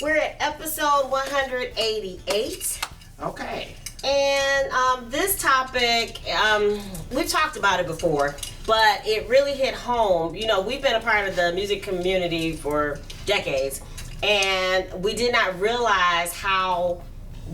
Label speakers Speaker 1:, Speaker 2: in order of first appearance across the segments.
Speaker 1: We're at episode 188.
Speaker 2: Okay.
Speaker 1: And this topic, we've talked about it before, but it really hit home. You know, we've been a part of the music community for decades, and we did not realize how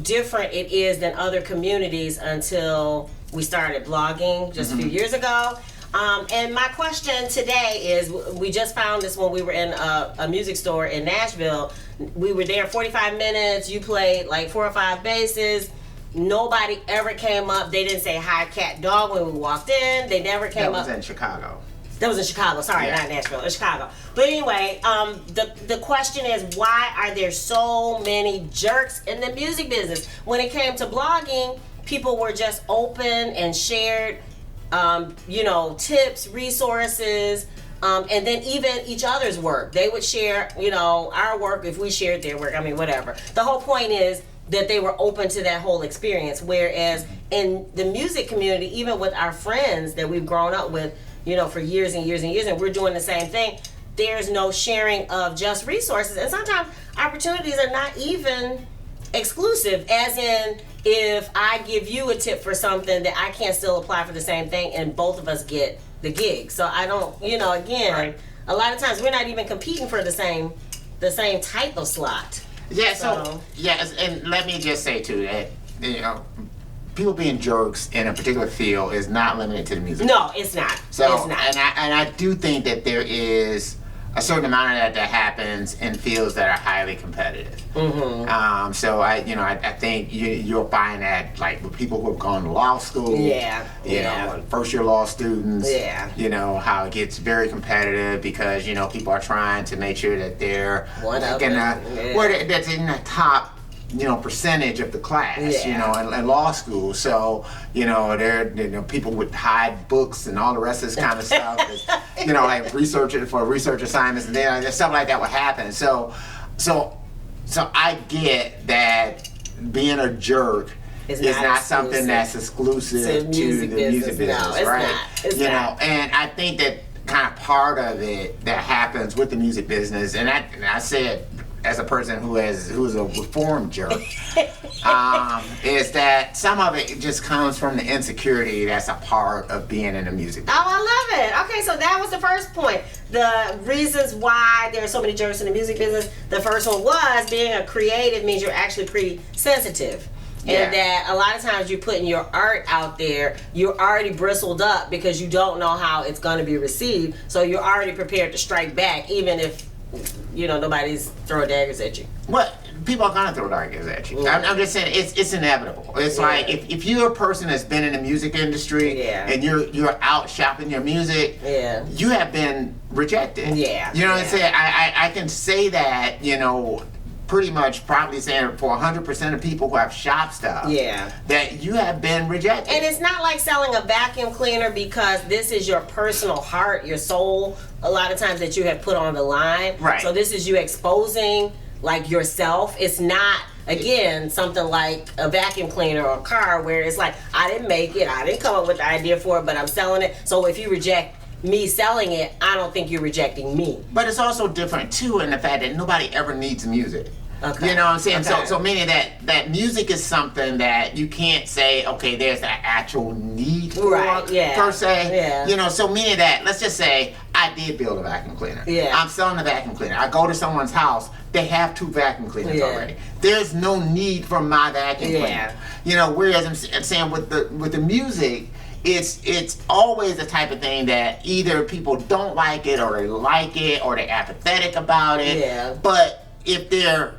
Speaker 1: different it is than other communities until we started blogging just a few years ago. And my question today is, we just found this when we were in a music store in Nashville. We were there 45 minutes. You played like 4 or 5 basses. Nobody ever came up. They didn't say hi, cat, dog when we walked in. They never came up.
Speaker 2: That was in Chicago.
Speaker 1: That was in Chicago. Sorry, not Nashville. It's Chicago. But anyway, the question is, why are there so many jerks in the music business? When it came to blogging, people were just open and shared tips, resources, and then even each other's work. They would share, our work if we shared their work. I mean, whatever. The whole point is that they were open to that whole experience. Whereas in the music community, even with our friends that we've grown up with, for years and years and years, and we're doing the same thing, there's no sharing of just resources. And sometimes opportunities are not even exclusive, as in, if I give you a tip for something, that I can't still apply for the same thing and both of us get the gig. So I don't, again, a lot of times we're not even competing for the same type of slot.
Speaker 2: Yeah, and let me just say too that, people being jerks in a particular field is not limited to the music.
Speaker 1: No, it's not.
Speaker 2: So,
Speaker 1: it's not.
Speaker 2: And I do think that there is a certain amount of that happens in fields that are highly competitive.
Speaker 1: Mm-hmm.
Speaker 2: So I think you'll find that, like, with people who have gone to law school, first year law students, how it gets very competitive because people are trying to make sure that they're that's in the top percentage of the class, in law school. So, people would hide books and all the rest of this kind of stuff, like research assignments, and then stuff like that would happen. So I get that being a jerk is not something that's exclusive to the music business,
Speaker 1: no,
Speaker 2: right?
Speaker 1: It's not.
Speaker 2: And I think that kind of part of it that happens with the music business, and I said, as a person who's a reformed jerk, is that some of it just comes from the insecurity that's a part of being in the music business.
Speaker 1: Oh, I love it. Okay, so that was the first point. The reasons why there are so many jerks in the music business. The first one was being a creative means you're actually pretty sensitive. And that a lot of times you're putting your art out there, you're already bristled up because you don't know how it's going to be received. So you're already prepared to strike back, even if nobody's throwing daggers at you.
Speaker 2: Well, people are gonna throw daggers at you. I'm just saying it's inevitable. It's like if you're a person that's been in the music industry and you're out shopping your music, you have been rejected.
Speaker 1: Yeah.
Speaker 2: You know what I'm saying? I can say that, pretty much probably saying for 100% of people who have shop stuff, that you have been rejected.
Speaker 1: And it's not like selling a vacuum cleaner, because this is your personal heart, your soul, a lot of times, that you have put on the line.
Speaker 2: Right.
Speaker 1: So this is you exposing like yourself. It's not, again, something like a vacuum cleaner or a car where it's like, I didn't make it, I didn't come up with the idea for it, but I'm selling it. So if you reject me selling it, I don't think you're rejecting me.
Speaker 2: But it's also different too in the fact that nobody ever needs music.
Speaker 1: Okay.
Speaker 2: You know what I'm saying?
Speaker 1: Okay.
Speaker 2: So meaning that music is something that you can't say, okay, there's an actual need for per se.
Speaker 1: Yeah.
Speaker 2: So meaning that, let's just say I did build a vacuum cleaner.
Speaker 1: Yeah.
Speaker 2: I'm selling a vacuum cleaner. I go to someone's house, they have 2 vacuum cleaners already. There's no need for my vacuum cleaner. Whereas I'm saying with the music, it's always the type of thing that either people don't like it, or they like it, or they're apathetic about it.
Speaker 1: Yeah.
Speaker 2: But if they're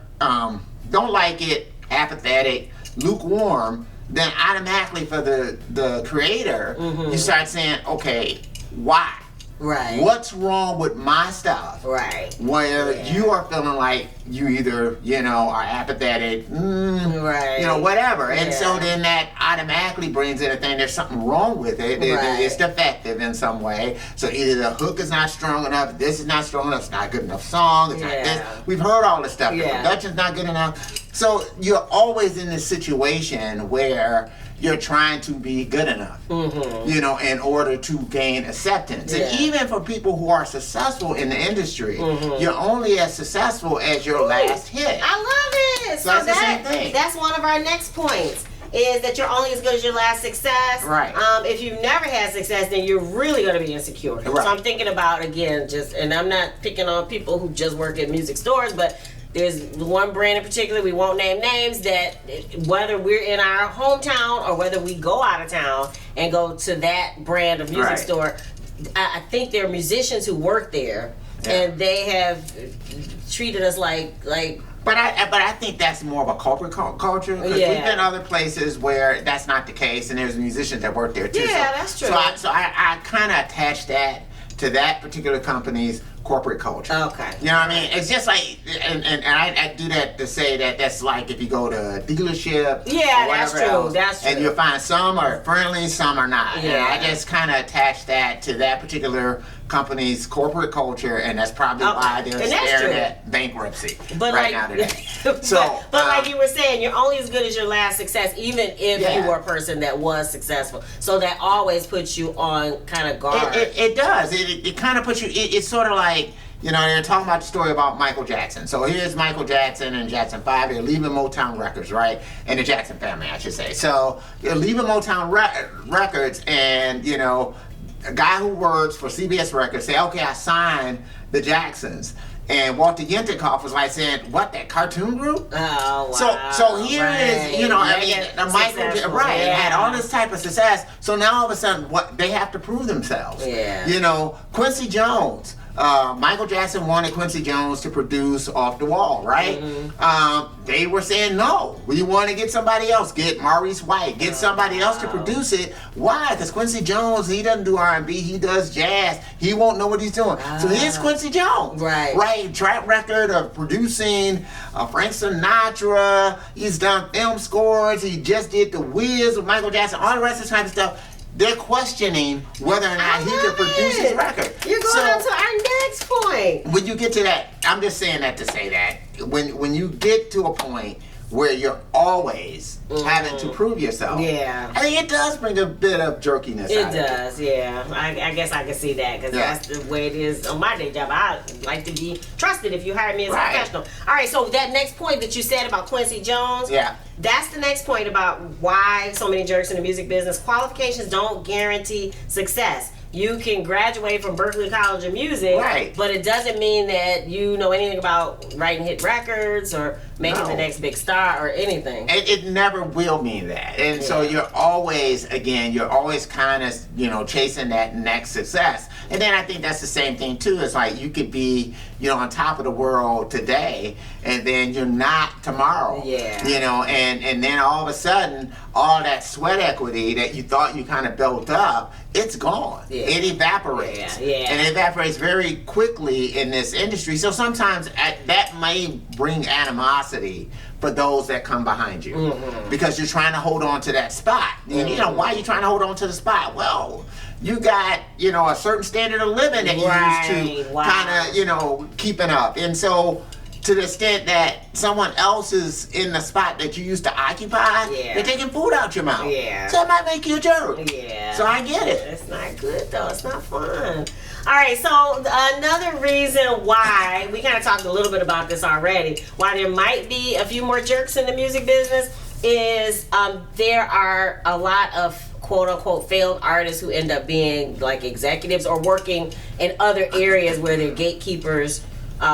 Speaker 2: don't like it, apathetic, lukewarm, then automatically for the creator, you start saying, okay, why?
Speaker 1: Right.
Speaker 2: What's wrong with my stuff?
Speaker 1: Right.
Speaker 2: Where you are feeling like you either, are apathetic,
Speaker 1: right.
Speaker 2: Whatever. And so then that automatically brings in a thing, there's something wrong with it.
Speaker 1: Right.
Speaker 2: It's defective in some way. So either the hook is not strong enough, this is not strong enough, it's not good enough song, it's not this. We've heard all this stuff. The production's not good enough. So you're always in this situation where you're trying to be good enough, in order to gain acceptance. And even for people who are successful in the industry, you're only as successful as your last hit.
Speaker 1: I love it.
Speaker 2: So that's the same thing.
Speaker 1: That's one of our next points, is that you're only as good as your last success.
Speaker 2: Right.
Speaker 1: If you've never had success, then you're really going to be insecure.
Speaker 2: Right.
Speaker 1: So I'm thinking about, again, and I'm not picking on people who just work at music stores, but there's one brand in particular, we won't name names, that whether we're in our hometown or whether we go out of town and go to that brand of music store, I think there are musicians who work there, and they have treated us like.
Speaker 2: But I think that's more of a corporate culture. Because we've been other places where that's not the case, and there's musicians that work there too.
Speaker 1: Yeah, that's true.
Speaker 2: So I kind of attach that to that particular company's corporate culture.
Speaker 1: Okay.
Speaker 2: You know what I mean? It's just like, and I do that to say that that's like if you go to a dealership.
Speaker 1: Yeah,
Speaker 2: or
Speaker 1: that's true.
Speaker 2: Else,
Speaker 1: that's true.
Speaker 2: And you'll find some are friendly, some are not.
Speaker 1: Yeah.
Speaker 2: And I just kind of attach that to that particular company's corporate culture, and that's probably why they're staring at bankruptcy now today.
Speaker 1: but like you were saying, you're only as good as your last success, even if you were a person that was successful. So that always puts you on kind of guard.
Speaker 2: It does. It kind of puts you. It's sort of like, they're talking about the story about Michael Jackson. So here's Michael Jackson and Jackson 5. They're leaving Motown Records, right? And the Jackson family, I should say. So they're leaving Motown Records, and a guy who works for CBS Records say, okay, I signed the Jacksons. And Walter Yentikov was like saying, what, that cartoon group?
Speaker 1: Oh, wow.
Speaker 2: So here is, Michael, had all this type of success. So now all of a sudden, they have to prove themselves.
Speaker 1: Yeah.
Speaker 2: Quincy Jones. Michael Jackson wanted Quincy Jones to produce Off the Wall, right? They were saying, no, we want to get somebody else. Get Maurice White. Get somebody else to produce it. Why? Because Quincy Jones, he doesn't do R&B. He does jazz. He won't know what he's doing. So here's Quincy Jones. Right. Track record of producing Frank Sinatra. He's done film scores. He just did The Wiz with Michael Jackson. All the rest of this type of stuff. They're questioning whether or not he can produce his record.
Speaker 1: You're going on to our next point.
Speaker 2: When you get to that, I'm just saying that to say that when you get to a point where you're always having to prove yourself, I think it does bring a bit of jerkiness.
Speaker 1: It does, I guess I can see that, because that's the way it is on my day job. I like to be trusted if you hire me as a professional. All right, so that next point that you said about Quincy Jones, that's the next point about why so many jerks in the music business. Qualifications don't guarantee success. You can graduate from Berklee College of Music, but it doesn't mean that you know anything about writing hit records or making the next big star or anything.
Speaker 2: It never will mean that. And so you're always kind of, chasing that next success. And then I think that's the same thing too. It's like you could be, on top of the world today, and then you're not tomorrow. And then all of a sudden, all that sweat equity that you thought you kind of built up, it's gone. It evaporates. And it evaporates very quickly in this industry. So sometimes that may bring animosity for those that come behind you, because you're trying to hold on to that spot. And why are you trying to hold on to the spot? Well, you got, a certain standard of living that you used to kind of, keeping up. And so to the extent that someone else is in the spot that you used to occupy, they're taking food out your mouth. So that might make you a jerk. So I get it.
Speaker 1: It's not good though. It's not fun. All right, so another reason why, we kind of talked a little bit about this already, why there might be a few more jerks in the music business is there are a lot of quote-unquote failed artists who end up being like executives or working in other areas where they're gatekeepers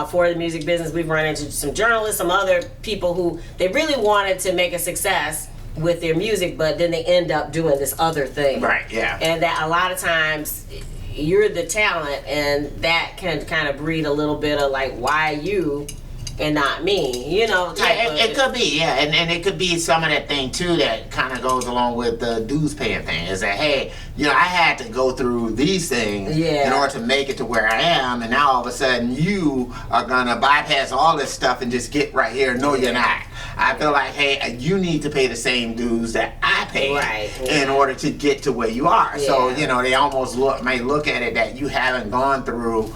Speaker 1: for the music business. We've run into some journalists, some other people who they really wanted to make a success with their music, but then they end up doing this other thing. And that a lot of times you're the talent, and that can kind of breed a little bit of like, why you and not me, you know.
Speaker 2: It could be, yeah, and it could be some of that thing too that kind of goes along with the dues paying thing. Is that, hey, you know, I had to go through these things in order to make it to where I am, and now all of a sudden you are gonna bypass all this stuff and just get right here. No, you're not. I feel like, hey, you need to pay the same dues that I pay in order to get to where you are. So, you know, they almost may look at it that you haven't gone through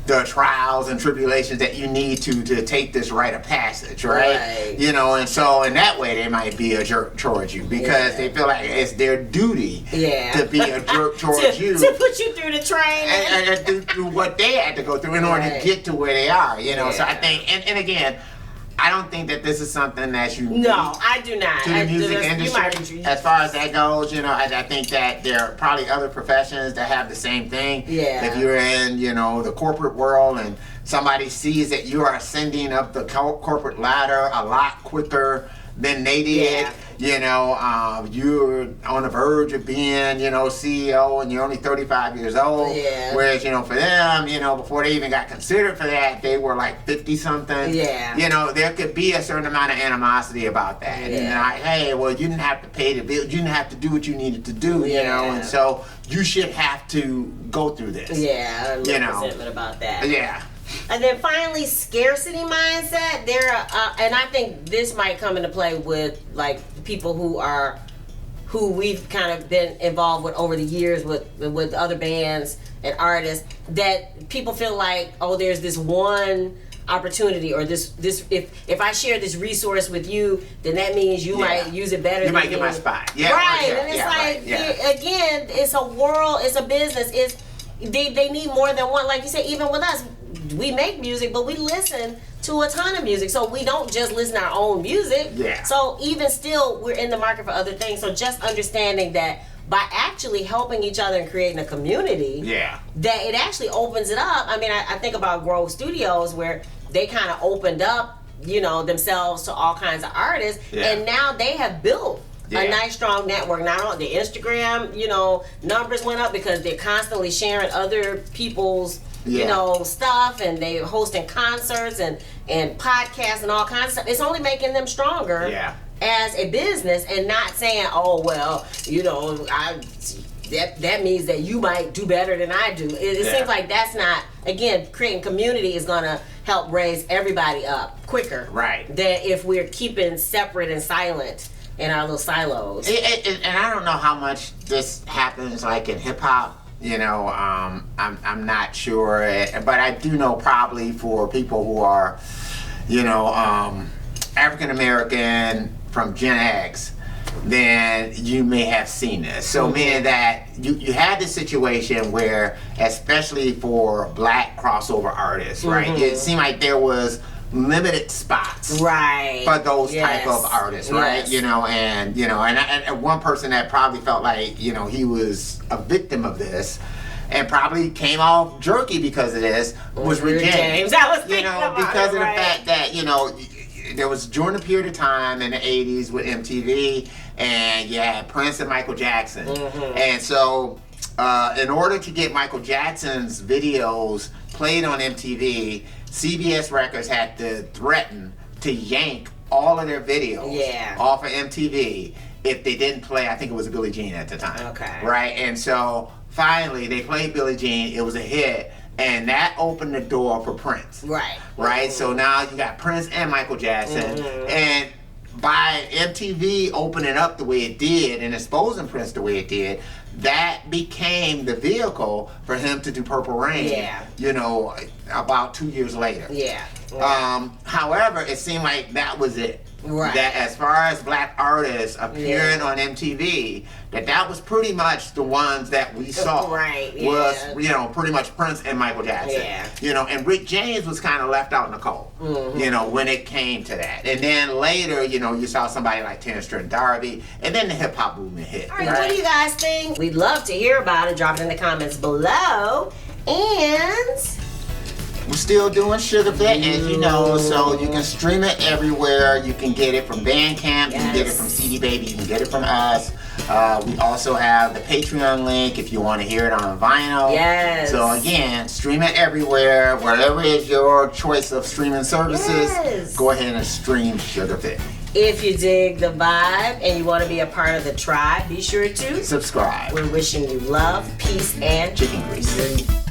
Speaker 2: the trials and tribulations that you need to take this rite of passage, right? You know, and so in that way they might be a jerk towards you because they feel like it's their duty to be a jerk towards you.
Speaker 1: To put you through the training.
Speaker 2: And through what they had to go through in order to get to where they are, you know. So I think, and again, I don't think that this is something that you
Speaker 1: I do not.
Speaker 2: To the music industry. As far as that goes, you know, I think that there are probably other professions that have the same thing. Yeah. If you're in, you know, the corporate world and somebody sees that you are ascending up the corporate ladder a lot quicker than they did. You know, you're on the verge of being, you know, CEO and you're only 35 years old. Whereas, you know, for them, you know, before they even got considered for that, they were like 50 something. You know, there could be a certain amount of animosity about that. And like, hey, well, you didn't have to pay the bill. You didn't have to do what you needed to do, you know, and so you should have to go through this.
Speaker 1: A little resentment about that. And then finally, scarcity mindset. And I think this might come into play with like people who we've kind of been involved with over the years with other bands and artists. That people feel like, oh, there's this one opportunity, or this if I share this resource with you, then that means you might use it better.
Speaker 2: You might get my spot. And
Speaker 1: it's again, it's a world, it's a business. They need more than one. Like you said, even with us, we make music, but we listen to a ton of music. So we don't just listen to our own music. So even still, we're in the market for other things. So just understanding that by actually helping each other and creating a community, that it actually opens it up. I mean, I think about Grove Studios where they kind of opened up, you know, themselves to all kinds of artists, and now they have built a nice strong network. Not only the Instagram, you know, numbers went up because they're constantly sharing other people's you know, stuff, and they're hosting concerts and podcasts and all kinds of stuff. It's only making them stronger as a business, and not saying, oh, well, you know, that means that you might do better than I do. It seems like that's not, again, creating community is going to help raise everybody up quicker than if we're keeping separate and silent in our little silos.
Speaker 2: And I don't know how much this happens like in hip hop. You know, I'm not sure, but I do know probably for people who are, you know, African American from Gen X, then you may have seen this. So meaning that you had this situation where, especially for black crossover artists, right? It seemed like there was limited spots for those type of artists, right? You know, and one person that probably felt like, you know, he was a victim of this and probably came off jerky because of this was Rick James. You know, because of the fact that, you know, there was during a period of time in the 80s with MTV, and you had Prince and Michael Jackson. And so in order to get Michael Jackson's videos played on MTV, CBS Records had to threaten to yank all of their videos off of MTV if they didn't play, I think it was Billie Jean at the time. Right? And so finally they played Billie Jean, it was a hit, and that opened the door for Prince. Right? So now you got Prince and Michael Jackson, and by MTV opening up the way it did and exposing Prince the way it did, that became the vehicle for him to do Purple Rain, you know, about 2 years later. However, it seemed like that was it. That as far as black artists appearing on MTV, that was pretty much the ones that we saw. Was, you know, pretty much Prince and Michael Jackson. You know, and Rick James was kind of left out in the cold, you know, when it came to that. And then later, you know, you saw somebody like Terrence Trent D'Arby, and then the hip hop movement hit.
Speaker 1: All right, what do you guys think? We'd love to hear about it. Drop it in the comments below. And
Speaker 2: we're still doing Sugar Fit, as you know, so you can stream it everywhere. You can get it from Bandcamp, you can get it from CD Baby, you can get it from us. We also have the Patreon link if you want to hear it on vinyl.
Speaker 1: Yes.
Speaker 2: So again, stream it everywhere, wherever is your choice of streaming services.
Speaker 1: Yes.
Speaker 2: Go ahead and stream Sugar Fit.
Speaker 1: If you dig the vibe and you want to be a part of the tribe, be sure to
Speaker 2: subscribe.
Speaker 1: We're wishing you love, peace, and
Speaker 2: chicken grease.